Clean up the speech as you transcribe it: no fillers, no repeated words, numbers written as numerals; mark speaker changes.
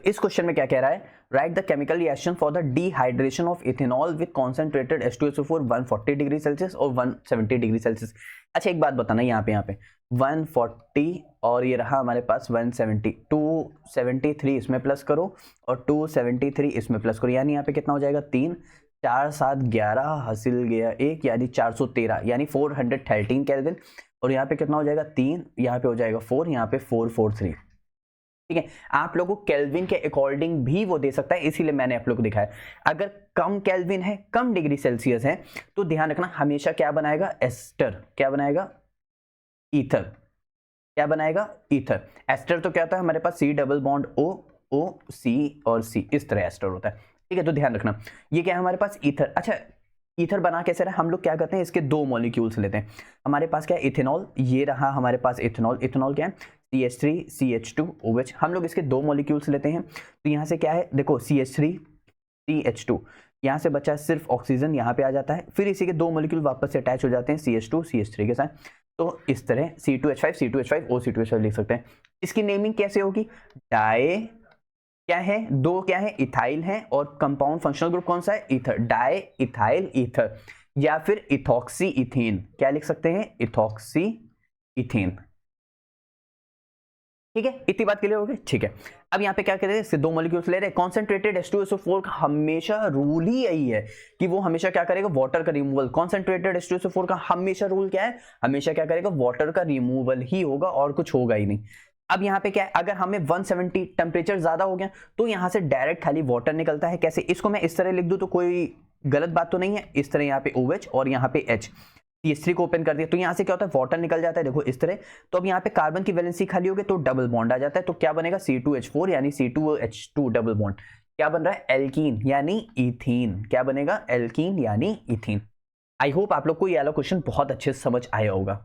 Speaker 1: इस क्वेश्चन में क्या कह रहा है, right the chemical reaction for the dehydration of ethanol with concentrated H2SO4 140 degree Celsius और 170 डिग्री सेल्सियस। अच्छा एक बात बताना, यहाँ पे 140 और ये रहा हमारे पास 170, 273 इसमें प्लस करो और 273 इसमें प्लस करो, यानी यहाँ पे कितना हो जाएगा 3, 4 7 11 हासिल गया 1, यानी 413, यानी 413 केल्विन। और यहाँ पे कितना हो जाएगा 3, यहाँ पे हो जाएगा 4, यहाँ पे 443। ठीक है, आप लोगों को केल्विन के अकॉर्डिंग भी वो दे सकता है, इसीलिए मैंने आप लोग को दिखाया। अगर कम केल्विन है, कम डिग्री सेल्सियस है, तो ध्यान रखना हमेशा क्या बनाएगा एस्टर, क्या बनाएगा ईथर, क्या बनाएगा ईथर। एस्टर तो क्या होता है हमारे पास C double bond O, O C और C, इस तरह एस्टर होता है। ठीक है, तो ध्यान रखना ये क्या है हमारे पास ईथर। अच्छा ईथर बना कैसे रहा, हम लोग क्या करते हैं इसके दो मॉलिक्यूल्स लेते हैं। हमारे पास क्या है इथेनॉल, ये रहा हमारे पास इथेनॉल, इथेनॉल क्या है CH3 CH2 OH, हम लोग इसके दो मॉलिक्यूल्स लेते हैं। तो यहाँ से क्या है देखो CH3 CH2, यहाँ से बचा सिर्फ ऑक्सीजन, यहाँ पे आ जाता है, फिर इसी के दो मॉलिक्यूल वापस से अटैच हो जाते हैं CH2 CH3 के साथ। तो इस तरह C2H5 C2H5 O C2H5 लिख सकते हैं। इसकी नेमिंग कैसे होगी, डाई क्या है, दो क्या है इथाइल है और कंपाउंड फंक्शनल ग्रुप कौन सा है ईथर, डाई इथाइल ईथर, या फिर इथॉक्सी इथीन, क्या लिख सकते हैं इथॉक्सी इथीन। ठीक है, इतनी बात क्लियर हो गई। ठीक है, अब यहाँ पे क्या कर रहे हैं इसके दो मॉलिक्यूल्स ले रहे हैं। कॉन्सेंट्रेटेड H2SO4 का हमेशा रूल ही यही है कि वो हमेशा क्या करेगा वाटर का रिमूवल। कॉन्सेंट्रेटेड H2SO4 का हमेशा रूल क्या है, हमेशा क्या करेगा वाटर का रिमूवल ही होगा और कुछ होगा ही नहीं। अब यहाँ पे क्या है, अगर हमें 170 टेम्परेचर ज्यादा हो गया तो यहाँ से डायरेक्ट खाली वाटर निकलता है। कैसे, इसको मैं इस तरह लिख दूं तो कोई गलत बात तो नहीं है। इस तरह यहाँ पे OH और यहाँ पे H, CH3 को ओपन कर दिया तो यहाँ से क्या होता है वाटर निकल जाता है, देखो इस तरह। तो अब यहाँ पे कार्बन की वैलेंसी खाली हो गई तो डबल बॉन्ड आ जाता है, तो क्या बनेगा C2H4 यानी C2H2 डबल बॉन्ड, क्या बन रहा है एल्कीन यानी इथीन, क्या बनेगा एल्कीन यानी इथीन। आई होप आप लोग को ये वाला क्वेश्चन बहुत अच्छे से समझ आया होगा।